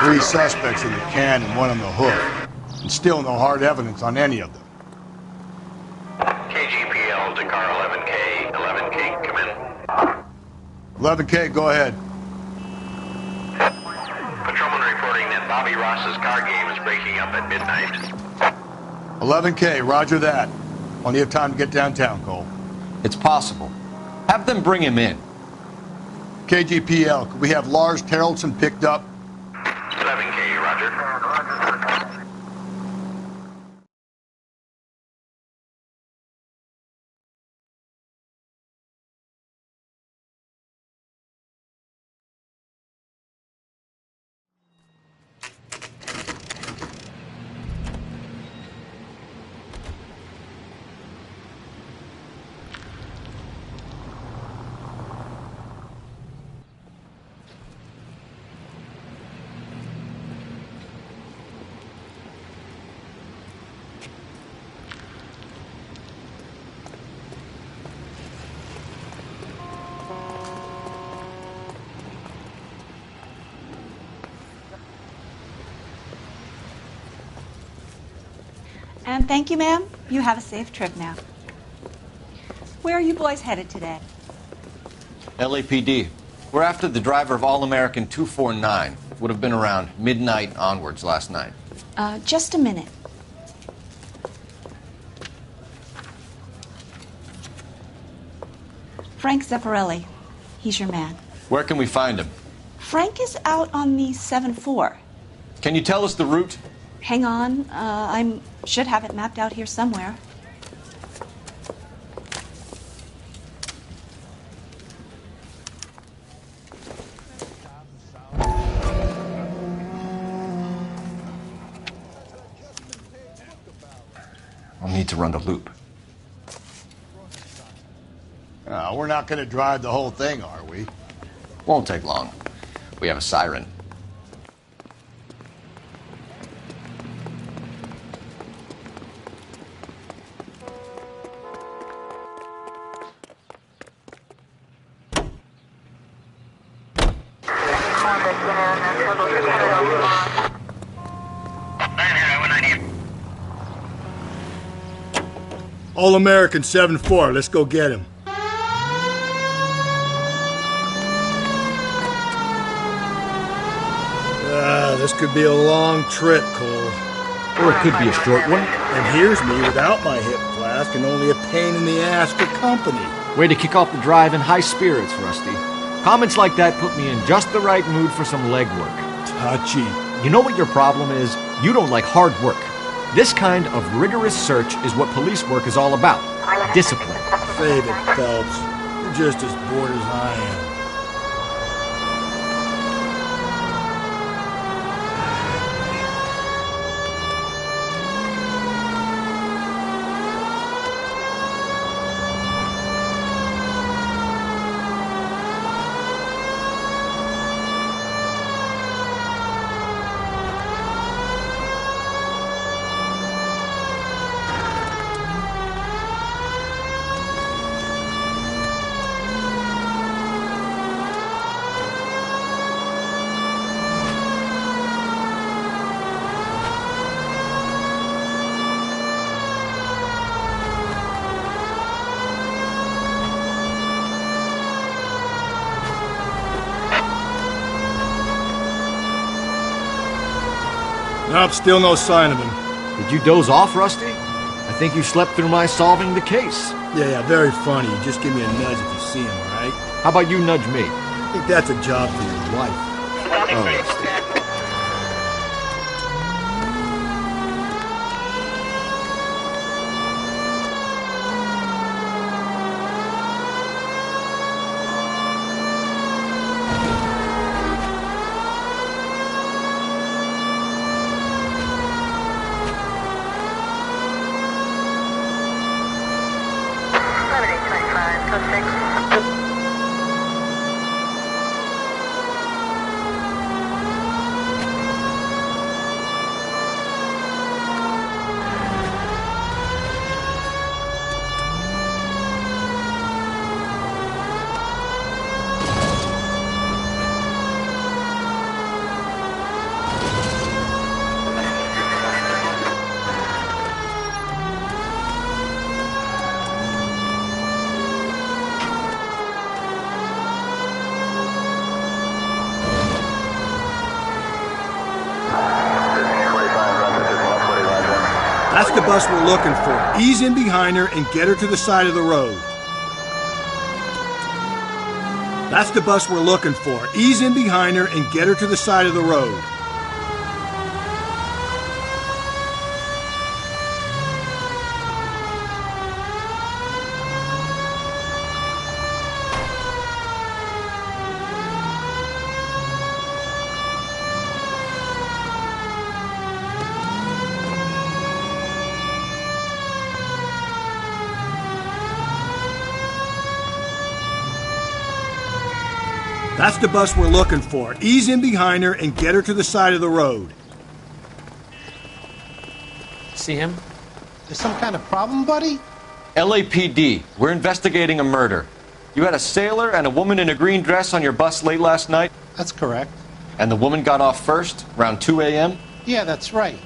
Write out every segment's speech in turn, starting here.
3 suspects in the can and 1 on the hook. And still no hard evidence on any of them. KGPL to car 11K. 11K, come in. 11K, go ahead. Patrolman reporting that Bobby Ross's car game is breaking up at midnight. 11K, roger that. Plenty of time to get downtown, Cole. It's possible. Have them bring him in. KGPL, could we have Lars Terrelson picked up? 11K, roger. And thank you, ma'am. You have a safe trip now. Where are you boys headed today? LAPD. We're after the driver of All-American 249. Would have been around midnight onwards last night. Just a minute. Frank Zeffirelli. He's your man. Where can we find him? Frank is out on the 7-4. Can you tell us the route? Hang on. I should have it mapped out here somewhere. I'll need to run the loop. We're not going to drive the whole thing, are we? Won't take long. We have a siren. All-American 7-4, let's go get him. This could be a long trip, Cole. Or it could be a short one. And here's me without my hip flask and only a pain in the ass for company. Way to kick off the drive in high spirits, Rusty. Comments like that put me in just the right mood for some legwork. Touchy. You know what your problem is? You don't like hard work. This kind of rigorous search is what police work is all about. Discipline. Save it, Phelps. You're just as bored as I am. Nope, still no sign of him. Did you doze off, Rusty? I think you slept through my solving the case. Yeah, very funny. Just give me a nudge if you see him, all right? How about you nudge me? I think that's a job for your wife. Oh, Rusty. That's the bus we're looking for. Ease in behind her and get her to the side of the road. That's the bus we're looking for. Ease in behind her and get her to the side of the road. That's the bus we're looking for. Ease in behind her and get her to the side of the road. See him? There's some kind of problem, buddy? LAPD, we're investigating a murder. You had a sailor and a woman in a green dress on your bus late last night? That's correct. And the woman got off first, around 2 a.m.? Yeah, that's right.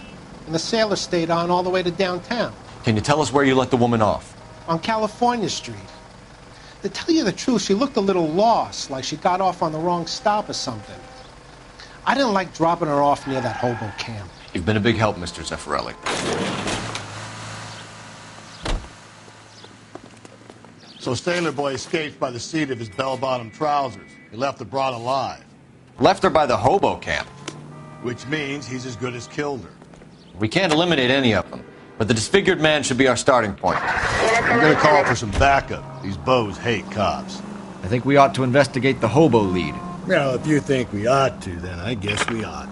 And the sailor stayed on all the way to downtown. Can you tell us where you let the woman off? On California Street. To tell you the truth, she looked a little lost, like she got off on the wrong stop or something. I didn't like dropping her off near that hobo camp. You've been a big help, Mr. Zeffirelli. So Sailor Boy escaped by the seat of his bell-bottom trousers. He left the broad alive. Left her by the hobo camp. Which means he's as good as killed her. We can't eliminate any of them, but the disfigured man should be our starting point. I'm gonna call for some backup. These bows hate cops. I think we ought to investigate the hobo lead. Well, if you think we ought to, then I guess we ought.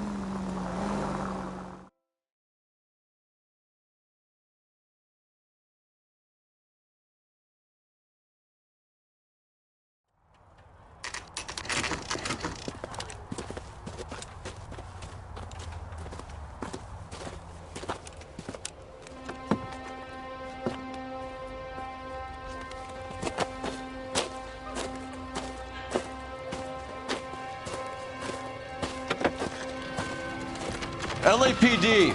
LAPD,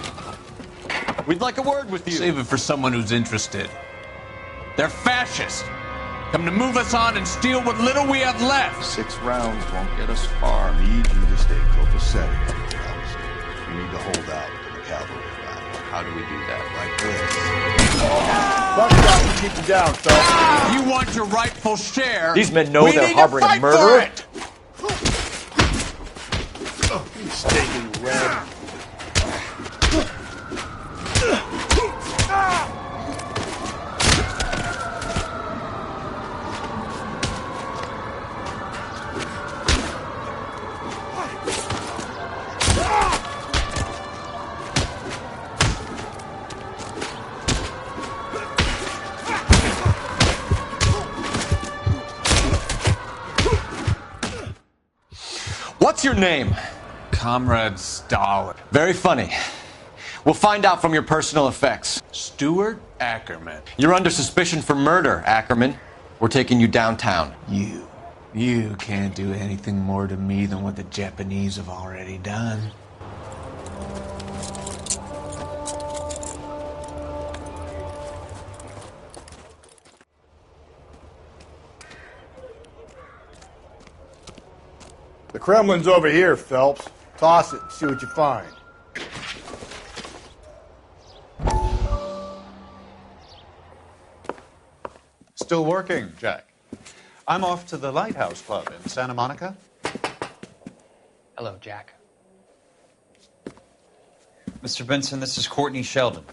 we'd like a word with you. Save it for someone who's interested. They're fascists. Come to move us on and steal what little we have left. 6 rounds won't get us far. I need you to stay copacetic, Phelps. You need to hold out until the cavalry arrive. How do we do that? Like this. Buckshot will keep you down, Phelps. If you want your rightful share, These men know we they're need harboring to a fight murderer. for it. You stinking red. What's your name? Comrade Stalin. Very funny. We'll find out from your personal effects. Stuart Ackerman. You're under suspicion for murder, Ackerman. We're taking you downtown. You can't do anything more to me than what the Japanese have already done. The Kremlin's over here, Phelps. Toss it and see what you find. Still working, Jack. I'm off to the Lighthouse Club in Santa Monica. Hello, Jack. Mr. Benson, this is Courtney Sheldon.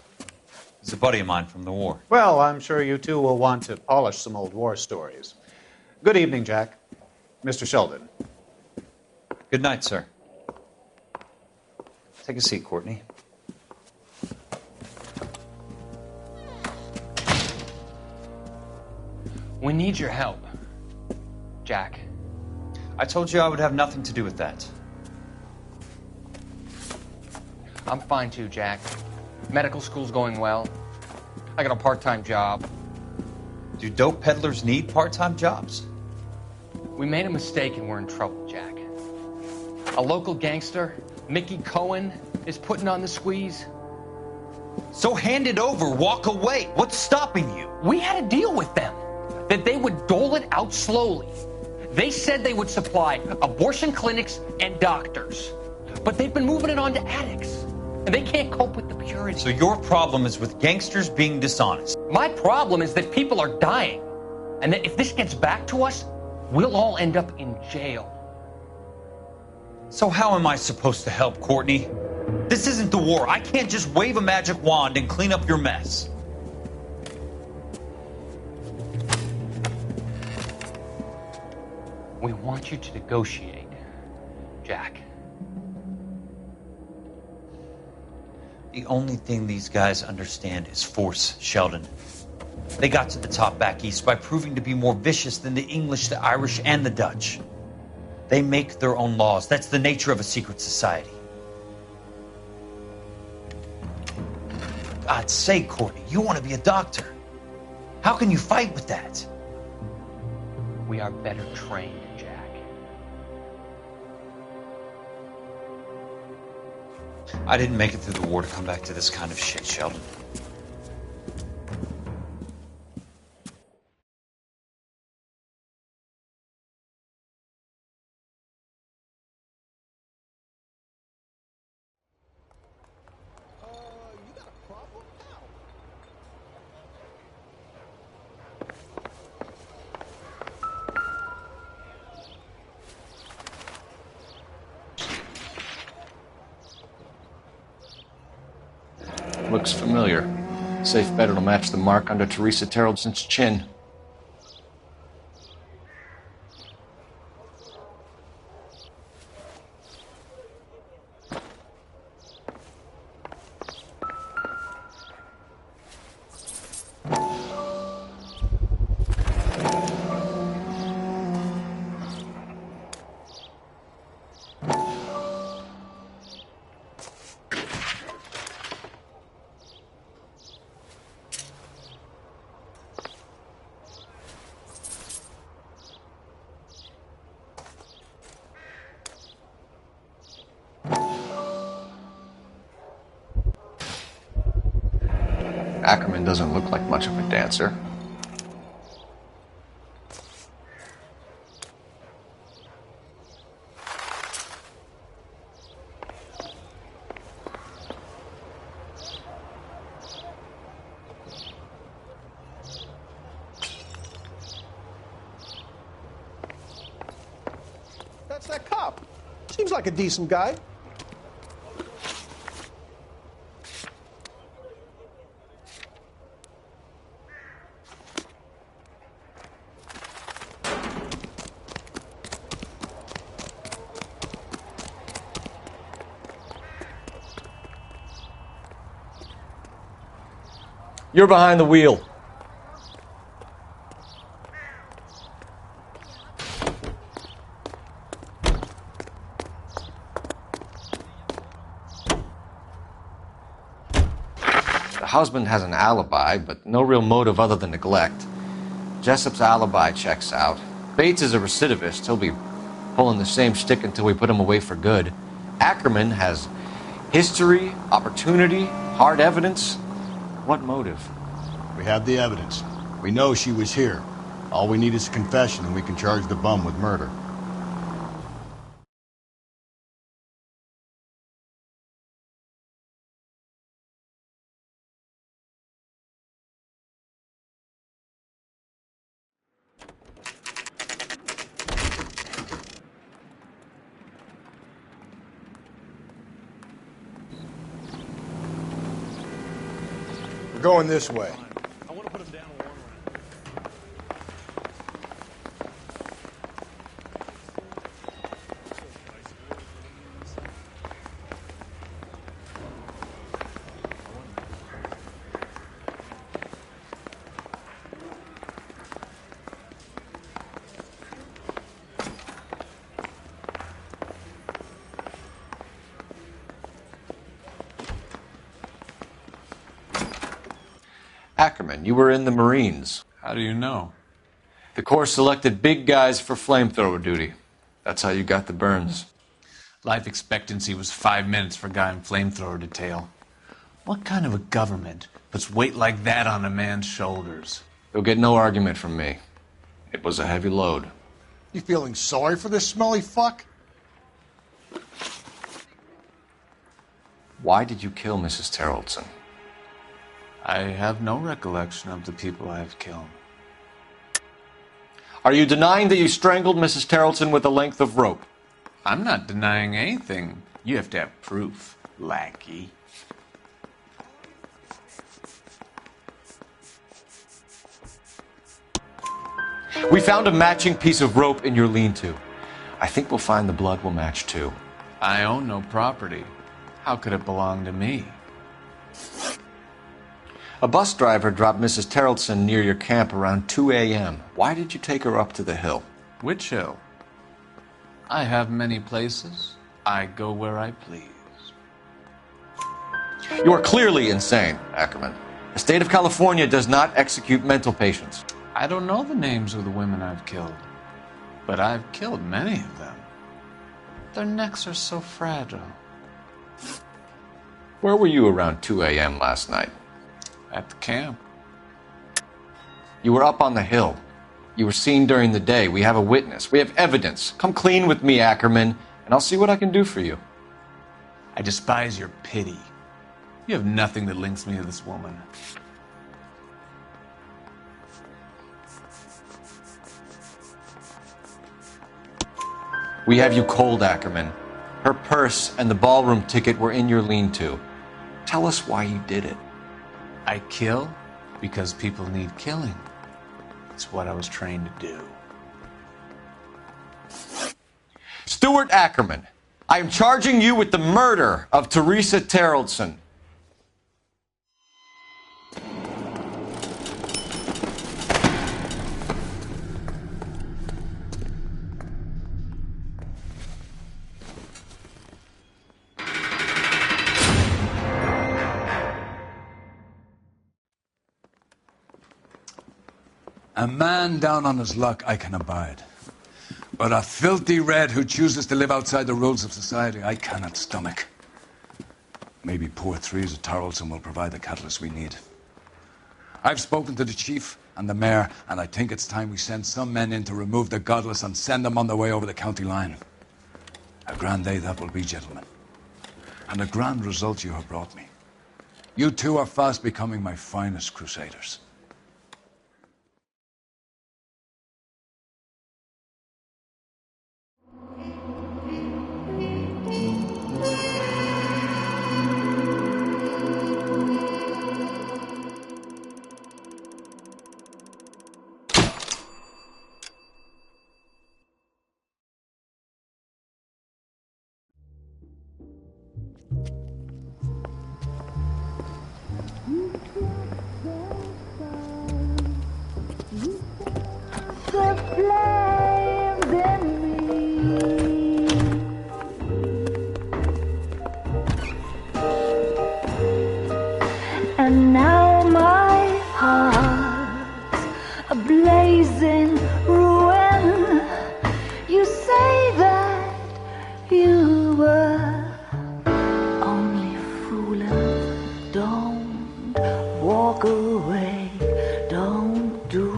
He's a buddy of mine from the war. Well, I'm sure you two will want to polish some old war stories. Good evening, Jack. Mr. Sheldon. Good night, sir. Take a seat, Courtney. We need your help, Jack. I told you I would have nothing to do with that. I'm fine too, Jack. Medical school's going well. I got a part-time job. Do dope peddlers need part-time jobs? We made a mistake and we're in trouble, Jack. A local gangster, Mickey Cohen, is putting on the squeeze. So hand it over, walk away. What's stopping you? We had a deal with them that they would dole it out slowly. They said they would supply abortion clinics and doctors, but they've been moving it on to addicts. and they can't cope with the purity. So your problem is with gangsters being dishonest. My problem is that people are dying, and that if this gets back to us, we'll all end up in jail. So how am I supposed to help, Courtney? This isn't the war. I can't just wave a magic wand and clean up your mess. We want you to negotiate, Jack. The only thing these guys understand is force, Sheldon. They got to the top back east by proving to be more vicious than the English, the Irish, and the Dutch. They make their own laws. That's the nature of a secret society. For God's sake, Courtney, you want to be a doctor. How can you fight with that? We are better trained, Jack. I didn't make it through the war to come back to this kind of shit, Sheldon. Looks familiar. Safe bet it'll match the mark under Teresa Terrelson's chin. Ackerman doesn't look like much of a dancer. That's that cop. Seems like a decent guy. You're behind the wheel. The husband has an alibi, but no real motive other than neglect. Jessup's alibi checks out. Bates is a recidivist. He'll be pulling the same stick until we put him away for good. Ackerman has history, opportunity, hard evidence. What motive? We have the evidence. We know she was here. All we need is a confession, and we can charge the bum with murder. We're going this way. Ackerman, you were in the Marines. How do you know? The Corps selected big guys for flamethrower duty. That's how you got the burns. Life expectancy was 5 minutes for a guy in flamethrower detail. What kind of a government puts weight like that on a man's shoulders? You'll get no argument from me. It was a heavy load. You feeling sorry for this smelly fuck? Why did you kill Mrs. Terrellson? I have no recollection of the people I have killed. Are you denying that you strangled Mrs. Terrellson with a length of rope? I'm not denying anything. You have to have proof, lackey. We found a matching piece of rope in your lean-to. I think we'll find the blood will match too. I own no property. How could it belong to me? A bus driver dropped Mrs. Terrellson near your camp around 2 a.m. Why did you take her up to the hill? Which hill? I have many places. I go where I please. You are clearly insane, Ackerman. The state of California does not execute mental patients. I don't know the names of the women I've killed, but I've killed many of them. Their necks are so fragile. Where were you around 2 a.m. last night? At the camp. You were up on the hill. You were seen during the day. We have a witness. We have evidence. Come clean with me, Ackerman, and I'll see what I can do for you. I despise your pity. You have nothing that links me to this woman. We have you cold, Ackerman. Her purse and the ballroom ticket were in your lean-to. Tell us why you did it. I kill because people need killing. It's what I was trained to do. Stuart Ackerman, I am charging you with the murder of Teresa Terrellson. A man down on his luck I can abide. But a filthy red who chooses to live outside the rules of society I cannot stomach. Maybe poor Teresa Terrellson will provide the catalyst we need. I've spoken to the chief and the mayor, and I think it's time we send some men in to remove the godless and send them on their way over the county line. A grand day that will be, gentlemen. And a grand result you have brought me. You two are fast becoming my finest crusaders. And now my heart's a blazing ruin. You say that you were only fooling. Don't walk away. Don't do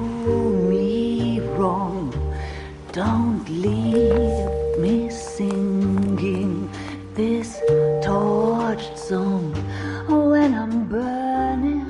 me wrong. Don't leave me singing this torched song when I'm burning.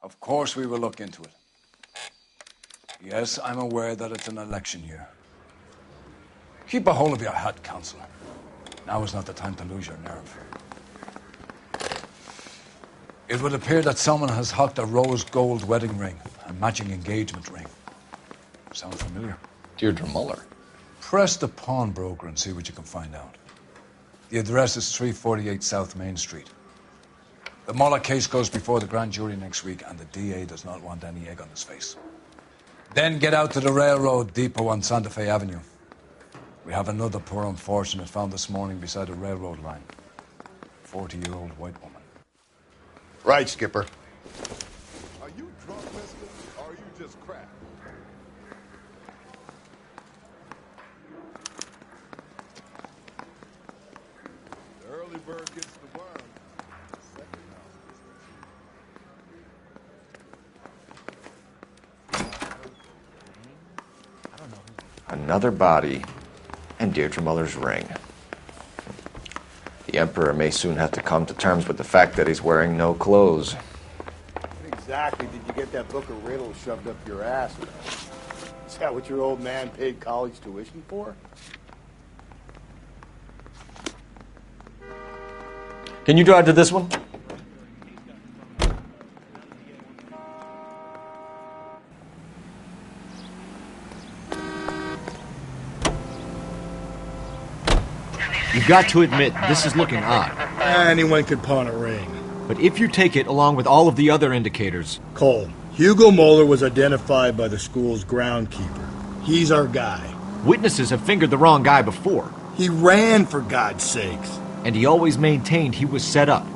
Of course we will look into it. Yes, I'm aware that it's an election year. Keep a hold of your hat, Councillor. Now is not the time to lose your nerve. It would appear that someone has hocked a rose gold wedding ring and matching engagement ring. Sound familiar? Deirdre Muller. Press the pawnbroker and see what you can find out. The address is 348 South Main Street. The Muller case goes before the grand jury next week, and the DA does not want any egg on his face. Then get out to the railroad depot on Santa Fe Avenue. We have another poor unfortunate found this morning beside a railroad line. 40-year-old white woman. Right, Skipper. Are you drunk, mister, or are you just cracked? The early bird gets the worm. Second Another body and Deirdre Muller's ring. The Emperor may soon have to come to terms with the fact that he's wearing no clothes. When exactly did you get that book of riddles shoved up your ass? Is that what your old man paid college tuition for? Can you drive to this one? You've got to admit, this is looking odd. Anyone could pawn a ring. But if you take it along with all of the other indicators... Cole, Hugo Moeller was identified by the school's groundkeeper. He's our guy. Witnesses have fingered the wrong guy before. He ran, for God's sakes. And he always maintained he was set up.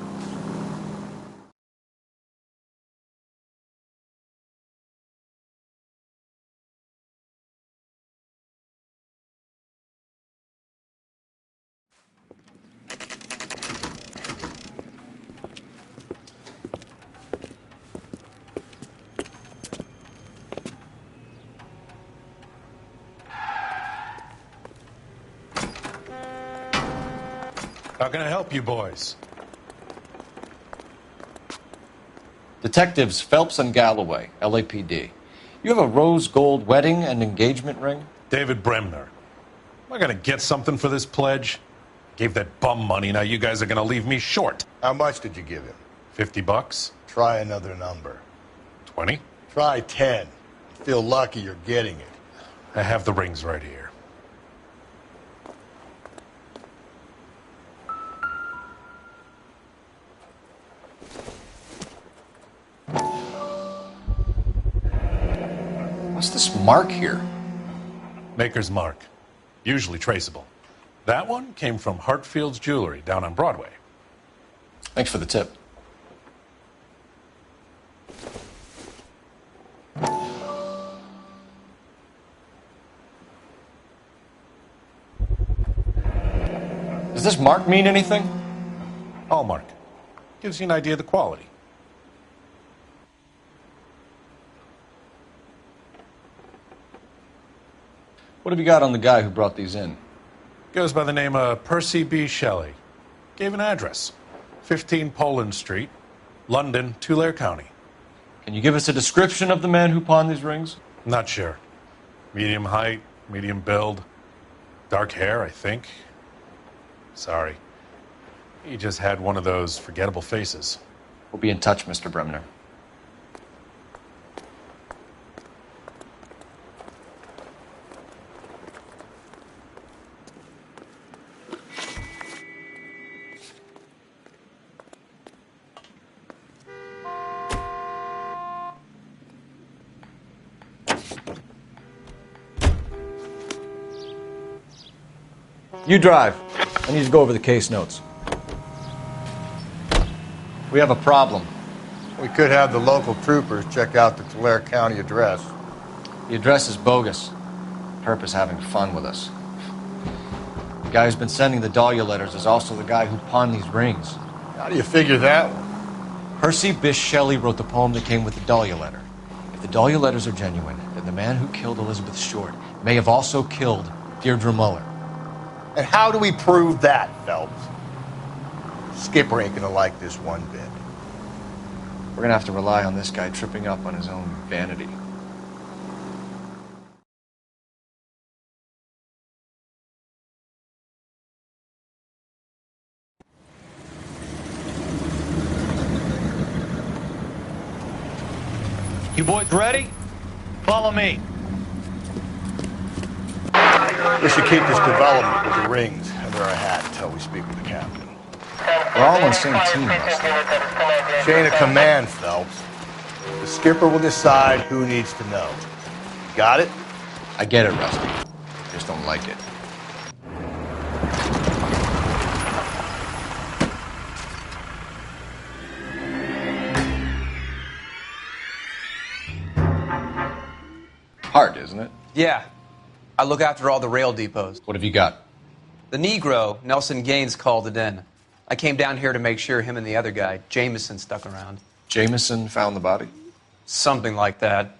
How can I help you boys? Detectives Phelps and Galloway, LAPD. You have a rose gold wedding and engagement ring? David Bremner. Am I going to get something for this pledge? Gave that bum money, now you guys are going to leave me short. How much did you give him? $50? Try another number. 20? Try 10. Feel lucky you're getting it. I have the rings right here. What's this mark here? Maker's mark. Usually traceable. That one came from Hartfield's Jewelry down on Broadway. Thanks for the tip. Does this mark mean anything? Hallmark. Gives you an idea of the quality. What have you got on the guy who brought these in? Goes by the name of Percy B. Shelley. Gave an address. 15 Poland Street, London, Tulare County. Can you give us a description of the man who pawned these rings? Not sure. Medium height, medium build. Dark hair, I think. Sorry. He just had one of those forgettable faces. We'll be in touch, Mr. Bremner. You drive. I need to go over the case notes. We have a problem. We could have the local troopers check out the Tulare County address. The address is bogus. Perp is having fun with us. The guy who's been sending the Dahlia letters is also the guy who pawned these rings. How do you figure that one? Percy Bysshe Shelley wrote the poem that came with the Dahlia letter. If the Dahlia letters are genuine, then the man who killed Elizabeth Short may have also killed Deirdre Muller. And how do we prove that, Phelps? Skipper ain't gonna like this one bit. We're gonna have to rely on this guy tripping up on his own vanity. You boys ready? Follow me. We should keep this development with the rings under our hat until we speak with the captain. We're all on the same team, Rusty. Chain of command, Phelps. The skipper will decide who needs to know. Got it? I get it, Rusty. Just don't like it. Hart, isn't it? Yeah. I look after all the rail depots. What have you got? The Negro, Nelson Gaines, called it in. I came down here to make sure him and the other guy, Jameson, stuck around. Jameson found the body? Something like that.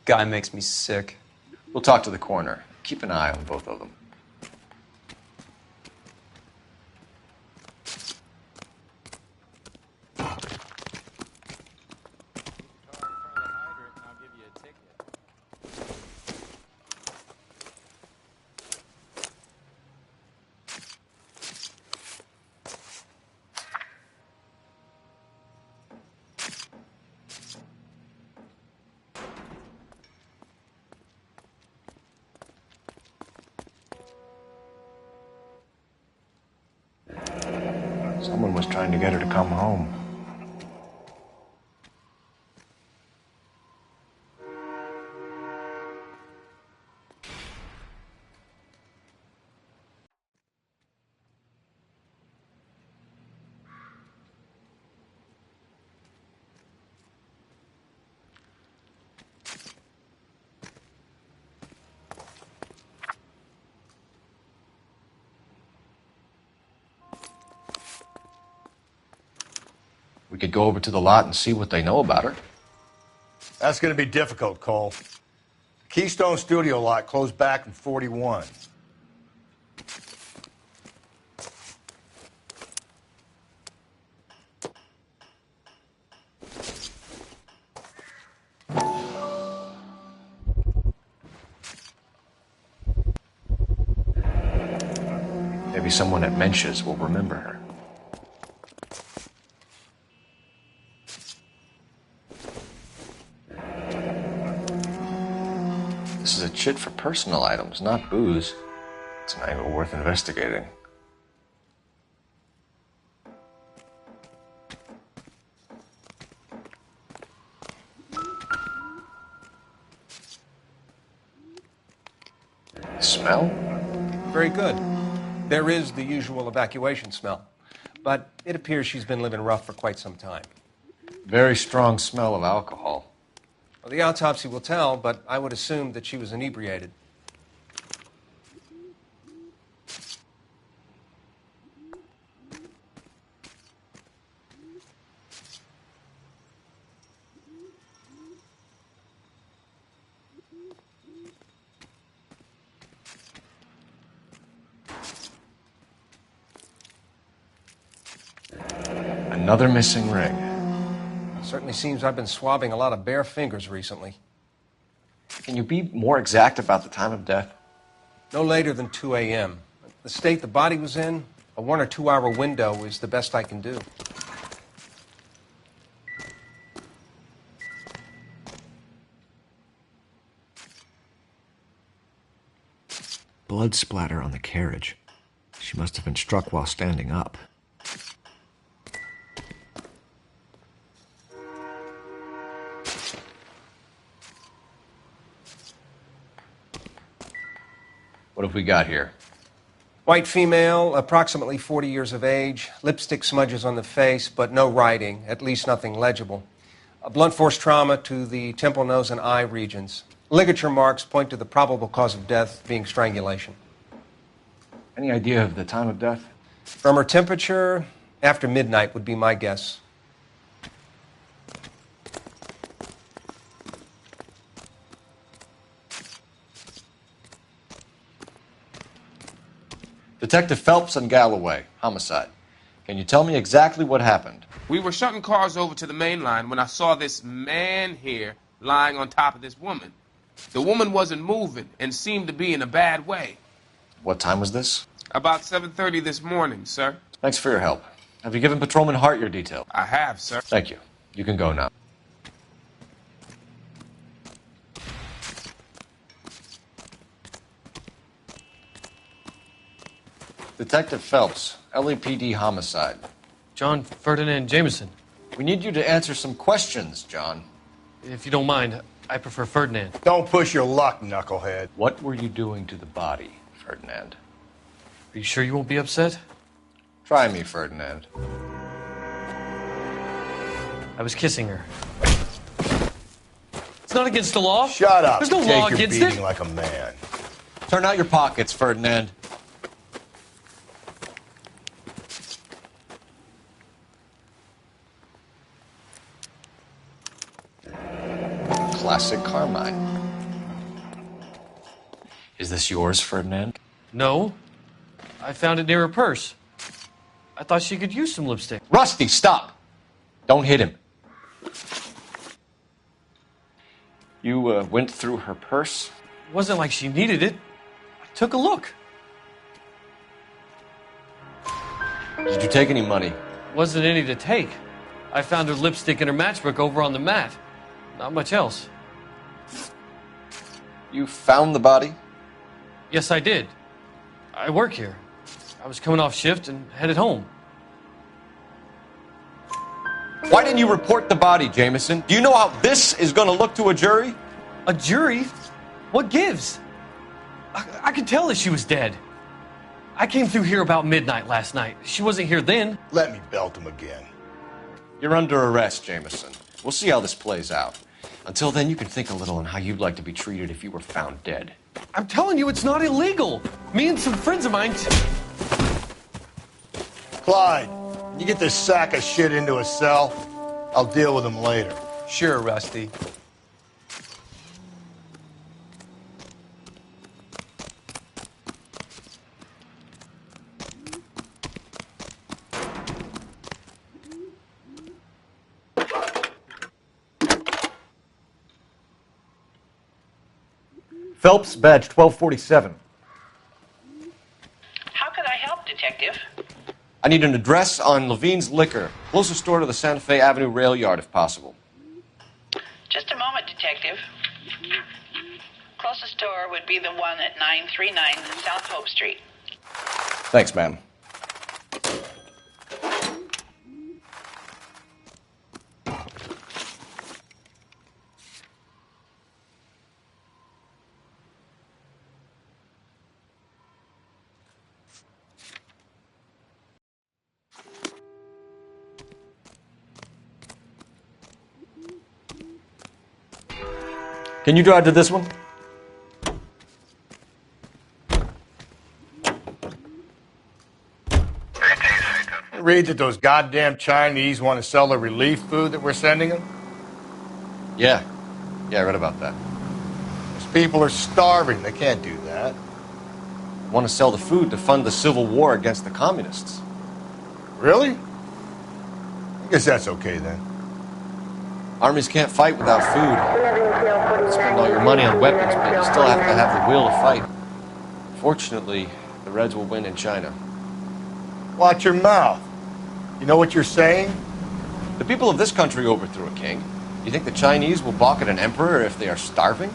Guy makes me sick. We'll talk to the coroner. Keep an eye on both of them. Someone was trying to get her to come home. We could go over to the lot and see what they know about her. That's going to be difficult, Cole. Keystone Studio lot closed back in 41. Maybe someone at Mensch's will remember her. This is a chit for personal items, not booze. It's an angle worth investigating. Smell? Very good. There is the usual evacuation smell, but it appears she's been living rough for quite some time. Very strong smell of alcohol. Well, the autopsy will tell, but I would assume that she was inebriated. Another missing ring. Certainly seems I've been swabbing a lot of bare fingers recently. Can you be more exact about the time of death? No later than 2 a.m. The state the body was in, a 1 or 2 hour window is the best I can do. Blood splatter on the carriage. She must have been struck while standing up. What have we got here? White female, approximately 40 years of age, lipstick smudges on the face, but no writing, at least nothing legible. A blunt force trauma to the temple, nose, and eye regions. Ligature marks point to the probable cause of death being strangulation. Any idea of the time of death? From her temperature, after midnight would be my guess. Detective Phelps and Galloway, homicide. Can you tell me exactly what happened? We were shutting cars over to the main line when I saw this man here lying on top of this woman. The woman wasn't moving and seemed to be in a bad way. What time was this? About 7:30 this morning, sir. Thanks for your help. Have you given Patrolman Hart your detail? I have, sir. Thank you. You can go now. Detective Phelps, LAPD homicide. John Ferdinand Jameson. We need you to answer some questions, John. If you don't mind, I prefer Ferdinand. Don't push your luck, knucklehead. What were you doing to the body, Ferdinand? Are you sure you won't be upset? Try me, Ferdinand. I was kissing her. It's not against the law. Shut up. There's no Take law your against beating it. like a man. Turn out your pockets, Ferdinand. Classic Carmine. Is this yours, Ferdinand? No. I found it near her purse. I thought she could use some lipstick. Rusty, stop! Don't hit him. You went through her purse? It wasn't like she needed it. I took a look. Did you take any money? Wasn't any to take. I found her lipstick and her matchbook over on the mat. Not much else. You found the body? Yes, I did. I work here. I was coming off shift and headed home. Why didn't you report the body, Jameson? Do you know how this is going to look to a jury? A jury? What gives? I could tell that she was dead. I came through here about midnight last night. She wasn't here then. Let me belt him again. You're under arrest, Jameson. We'll see how this plays out. Until then, you can think a little on how you'd like to be treated if you were found dead. I'm telling you, it's not illegal. Me and some friends of mine... Clyde, can you get this sack of shit into a cell? I'll deal with him later. Sure, Rusty. Phelps, badge 1247. How could I help, Detective? I need an address on Levine's Liquor. Closest store to the Santa Fe Avenue rail yard, if possible. Just a moment, Detective. Closest store would be the one at 939 South Hope Street. Thanks, ma'am. Can you drive to this one? Read that those goddamn Chinese want to sell the relief food that we're sending them? Yeah. Yeah, I read about that. Those people are starving. They can't do that. Want to sell the food to fund the civil war against the communists. Really? I guess that's okay then. Armies can't fight without food. Spend all your money on weapons, but you still have to have the will to fight. Fortunately, the Reds will win in China. Watch your mouth. You know what you're saying? The people of this country overthrew a king. You think the Chinese will balk at an emperor if they are starving?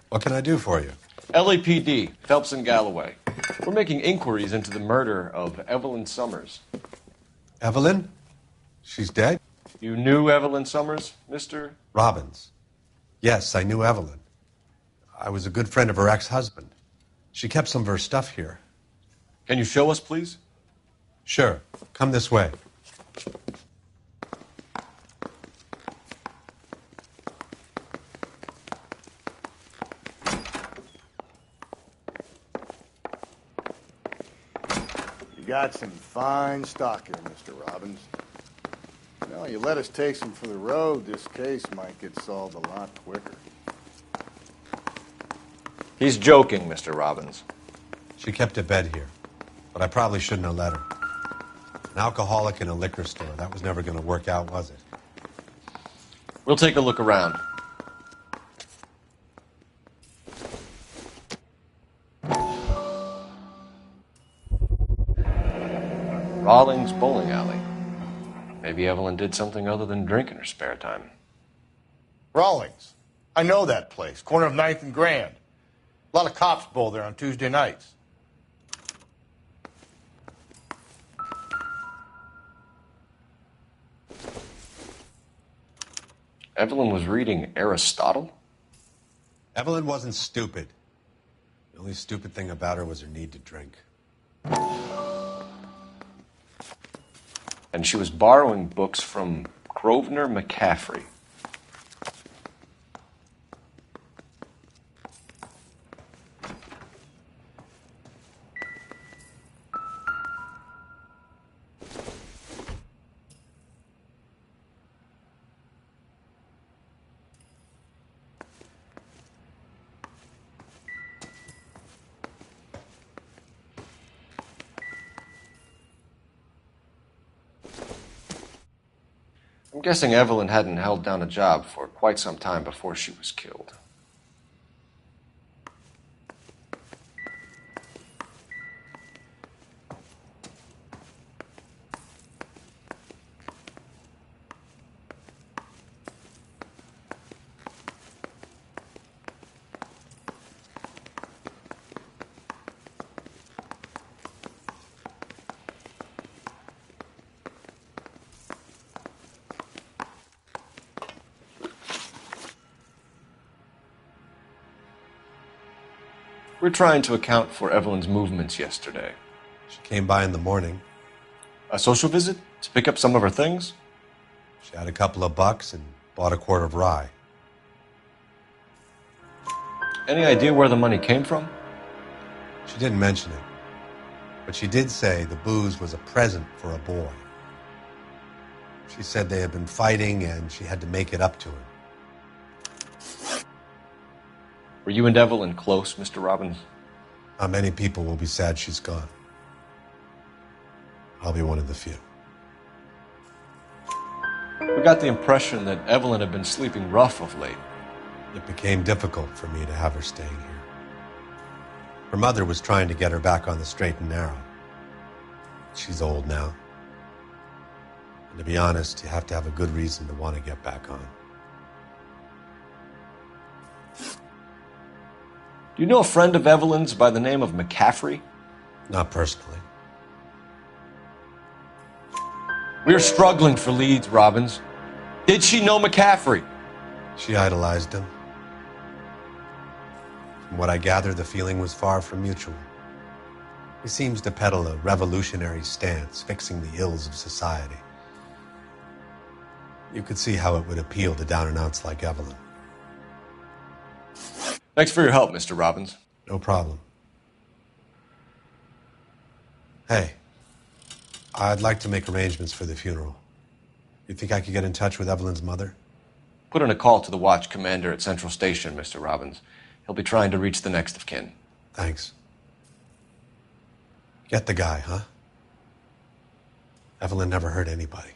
What can I do for you? LAPD, Phelps and Galloway. We're making inquiries into the murder of Evelyn Summers. Evelyn? She's dead? You knew Evelyn Summers, Mr. Robbins. Yes, I knew Evelyn. I was a good friend of her ex-husband. She kept some of her stuff here. Can you show us, please? Sure. Come this way. You got some fine stock here, Mr. Robbins. Well, you let us take some for the road, this case might get solved a lot quicker. He's joking, Mr. Robbins. She kept a bed here, but I probably shouldn't have let her. An alcoholic in a liquor store. That was never going to work out, was it? We'll take a look around. Rawlings Bowling Alley. Maybe Evelyn did something other than drink in her spare time. Rawlings. I know that place. Corner of 9th and Grand. A lot of cops bowl there on Tuesday nights. Evelyn was reading Aristotle? Evelyn wasn't stupid. The only stupid thing about her was her need to drink. And she was borrowing books from Grosvenor McCaffrey. I'm guessing Evelyn hadn't held down a job for quite some time before she was killed. We're trying to account for Evelyn's movements yesterday. She came by in the morning. A social visit? To pick up some of her things? She had a couple of bucks and bought a quart of rye. Any idea where the money came from? She didn't mention it. But she did say the booze was a present for a boy. She said they had been fighting and she had to make it up to him. Were you and Evelyn close, Mr. Robbins? Not many people will be sad she's gone. I'll be one of the few. We got the impression that Evelyn had been sleeping rough of late. It became difficult for me to have her staying here. Her mother was trying to get her back on the straight and narrow. She's old now. And to be honest, you have to have a good reason to want to get back on. Do you know a friend of Evelyn's by the name of McCaffrey? Not personally. We're struggling for leads, Robbins. Did she know McCaffrey? She idolized him. From what I gather, the feeling was far from mutual. He seems to peddle a revolutionary stance, fixing the ills of society. You could see how it would appeal to down-and-outs like Evelyn. Thanks for your help, Mr. Robbins. No problem. Hey, I'd like to make arrangements for the funeral. You think I could get in touch with Evelyn's mother? Put in a call to the watch commander at Central Station, Mr. Robbins. He'll be trying to reach the next of kin. Thanks. Get the guy, huh? Evelyn never hurt anybody.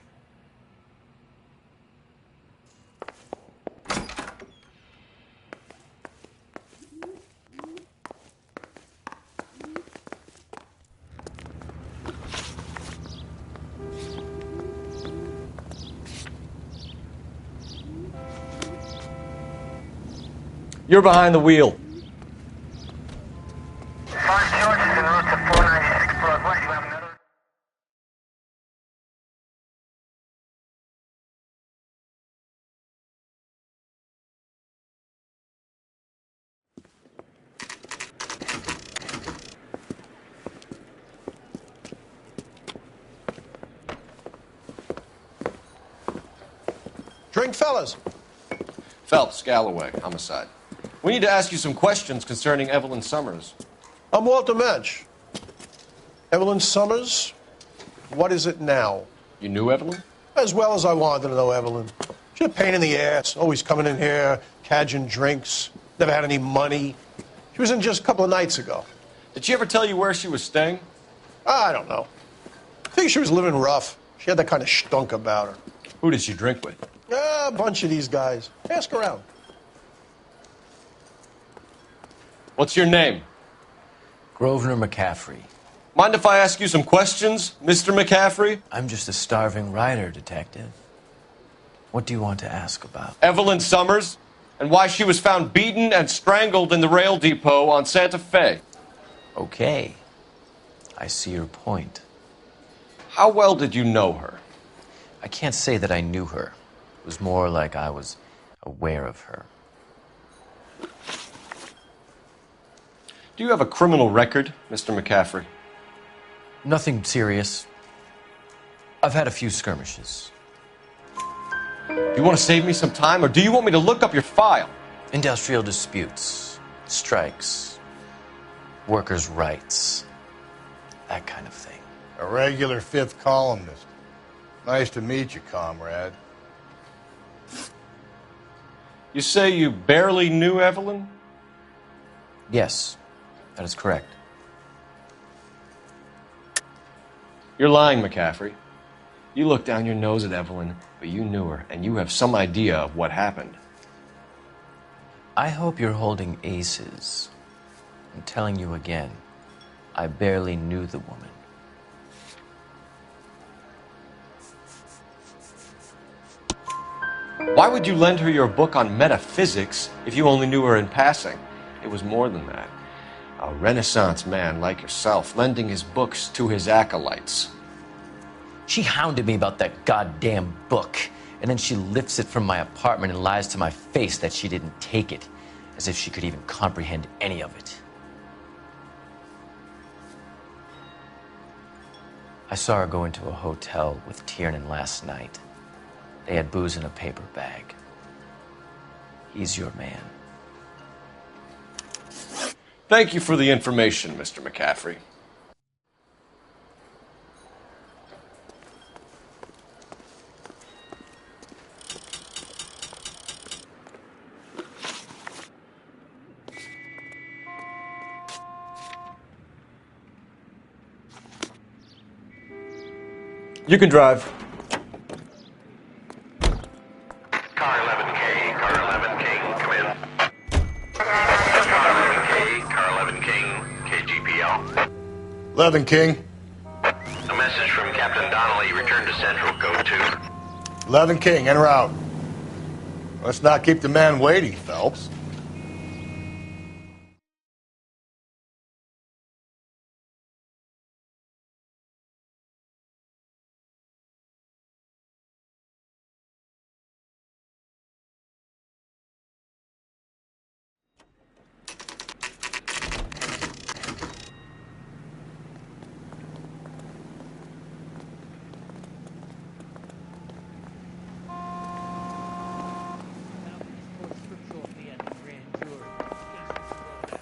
You're behind the wheel. Fox George is en route to 496 Broadway. You have another? Drink, fellas. Phelps, Galloway, homicide. We need to ask you some questions concerning Evelyn Summers. I'm Walter Mensch. Evelyn Summers, what is it now? You knew Evelyn? As well as I wanted to know Evelyn. She's a pain in the ass, always coming in here, cadging drinks, never had any money. She was in just a couple of nights ago. Did she ever tell you where she was staying? I don't know. I think she was living rough. She had that kind of stunk about her. Who did she drink with? A bunch of these guys. Ask around. What's your name? Grosvenor McCaffrey. Mind if I ask you some questions, Mr. McCaffrey? I'm just a starving writer, detective. What do you want to ask about? Evelyn Summers, and why she was found beaten and strangled in the rail depot on Santa Fe. Okay. I see your point. How well did you know her? I can't say that I knew her. It was more like I was aware of her. Do you have a criminal record, Mr. McCaffrey? Nothing serious. I've had a few skirmishes. Do you want to save me some time, or do you want me to look up your file? Industrial disputes, strikes, workers' rights, that kind of thing. A regular fifth columnist. Nice to meet you, comrade. You say you barely knew Evelyn? Yes, that is correct. You're lying, McCaffrey. You looked down your nose at Evelyn, but you knew her, and you have some idea of what happened. I hope you're holding aces. I'm telling you again, I barely knew the woman. Why would you lend her your book on metaphysics if you only knew her in passing? It was more than that. A Renaissance man like yourself, lending his books to his acolytes. She hounded me about that goddamn book, and then she lifts it from my apartment and lies to my face that she didn't take it, as if she could even comprehend any of it. I saw her go into a hotel with Tiernan last night. They had booze in a paper bag. He's your man. Thank you for the information, Mr. McCaffrey. You can drive. Car 11K, Car 11 King, come in. Car 11K, Car 11 King, KGPL. 11 King. A message from Captain Donnelly, return to Central, code 2. 11 King, en route. Let's not keep the man waiting, Phelps.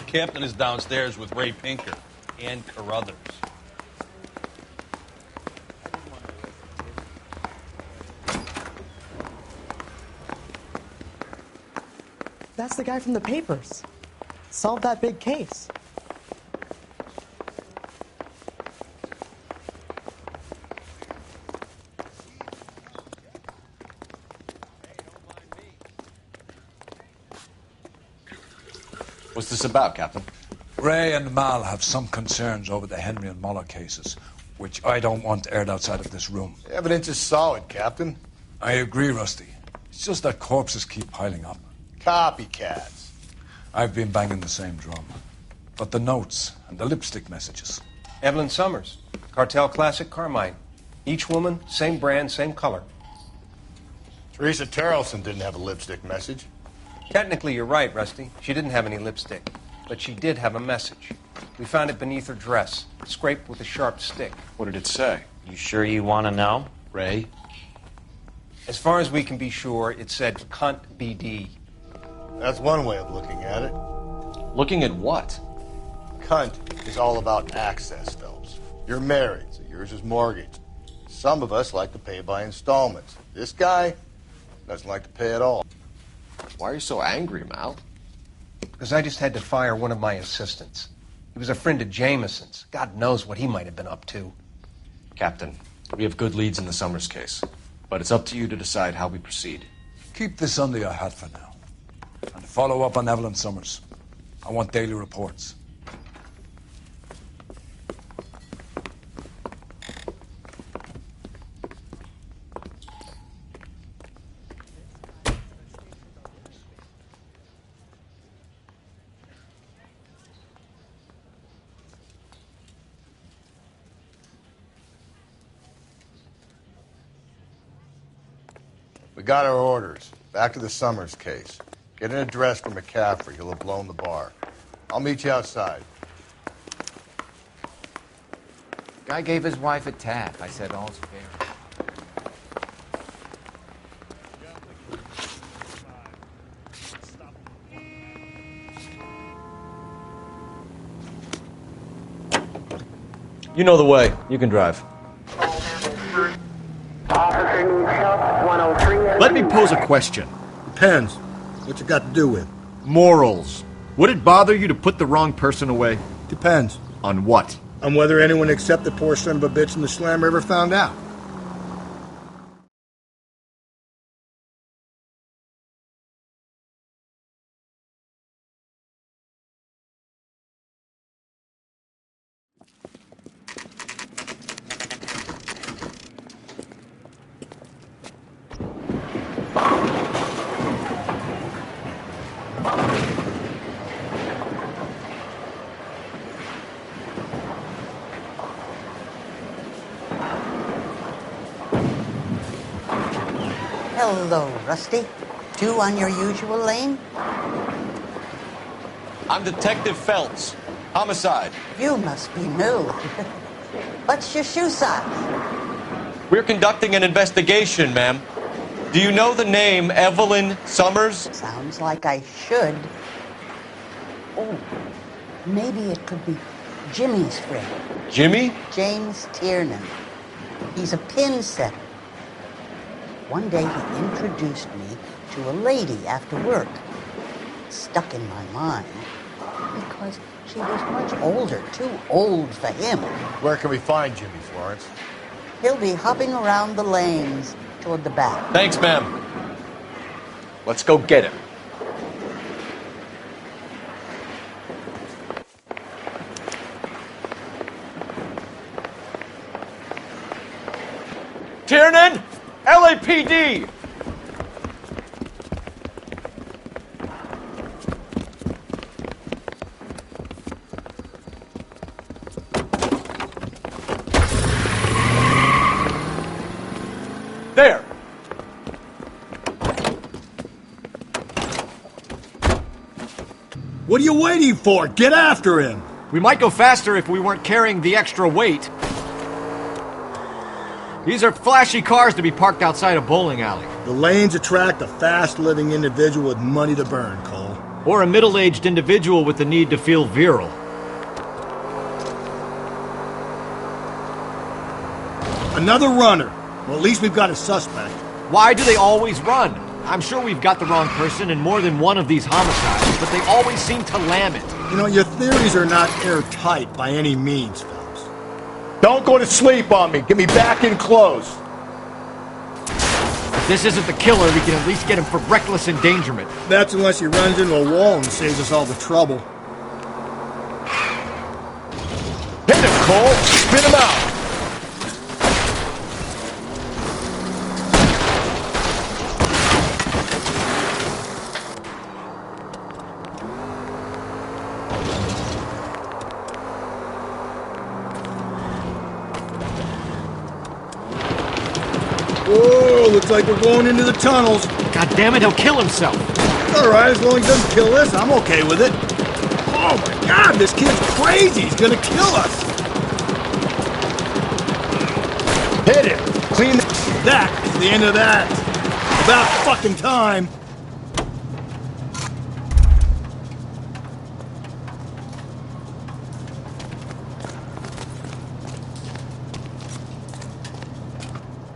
Captain is downstairs with Ray Pinker and Carruthers. That's the guy from the papers. Solved that big case. What's this about, Captain? Ray and Mal have some concerns over the Henry and Muller cases, which I don't want aired outside of this room. The evidence is solid, Captain. I agree, Rusty. It's just that corpses keep piling up. Copycats. I've been banging the same drum. But the notes and the lipstick messages. Evelyn Summers, Cartel Classic Carmine. Each woman, same brand, same color. Teresa Terrelson didn't have a lipstick message. Technically, you're right, Rusty. She didn't have any lipstick. But she did have a message. We found it beneath her dress, scraped with a sharp stick. What did it say? You sure you want to know? Ray? As far as we can be sure, it said cunt BD. That's one way of looking at it. Looking at what? Cunt is all about access, Phelps. You're married, so yours is mortgaged. Some of us like to pay by installments. This guy doesn't like to pay at all. Why are you so angry, Mal? Because I just had to fire one of my assistants. He was a friend of Jameson's. God knows what he might have been up to. Captain, we have good leads in the Summers case, but it's up to you to decide how we proceed. Keep this under your hat for now. And follow up on Evelyn Summers. I want daily reports. got our orders. Back to the Summers case. Get an address for McCaffrey. He'll have blown the bar. I'll meet you outside. Guy gave his wife a tap. I said all's fair. You know the way. You can drive. Let me pose a question. Depends. What you got to do with? Morals. Would it bother you to put the wrong person away? Depends. On what? On whether anyone except the poor son of a bitch in the slammer ever found out. Hello, Rusty. Two on your usual lane? I'm Detective Phelps. Homicide. You must be new. What's your shoe size? We're conducting an investigation, ma'am. Do you know the name Evelyn Summers? Sounds like I should. Oh, maybe it could be Jimmy's friend. Jimmy? James Tiernan. He's a pin setter. One day he introduced me to a lady after work. It stuck in my mind because she was much older, too old for him. Where can we find Jimmy, Florence? He'll be hopping around the lanes toward the back. Thanks, ma'am. Let's go get him. Tiernan! LAPD! There! What are you waiting for? Get after him! We might go faster if we weren't carrying the extra weight. These are flashy cars to be parked outside a bowling alley. The lanes attract a fast-living individual with money to burn, Cole. Or a middle-aged individual with the need to feel virile. Another runner. Well, at least we've got a suspect. Why do they always run? I'm sure we've got the wrong person in more than one of these homicides, but they always seem to lam it. You know, your theories are not airtight by any means, Phelps. Don't go to sleep on me. Get me back in close. If this isn't the killer, we can at least get him for reckless endangerment. That's unless he runs into a wall and saves us all the trouble. Hit him, Cole! Spin him out! Whoa, looks like we're going into the tunnels. God damn it, he'll kill himself. All right, as long as he doesn't kill us, I'm okay with it. Oh my God, this kid's crazy. He's gonna kill us. Hit him. Clean that. Is the end of that. About fucking time.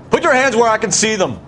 Put your hands where I can see them.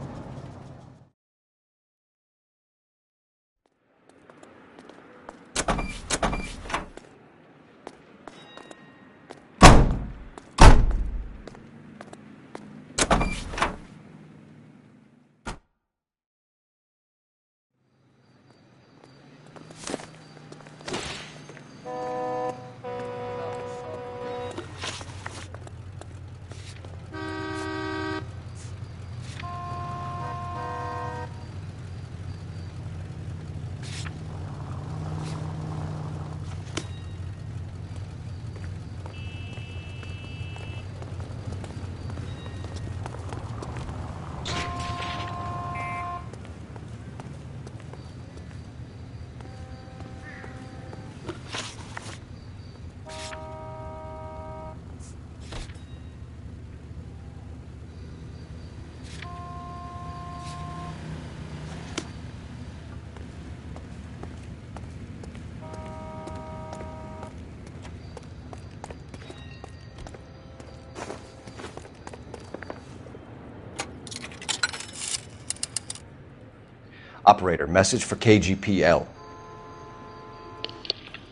Operator, message for KGPL.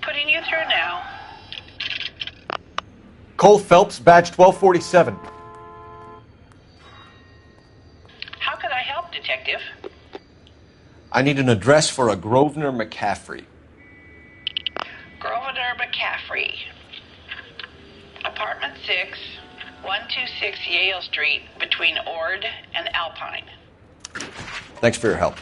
Putting you through now. Cole Phelps, badge 1247. How could I help, Detective? I need an address for a Grosvenor McCaffrey. Grosvenor McCaffrey. Apartment 6, 126 Yale Street, between Ord and Alpine. Thanks for your help.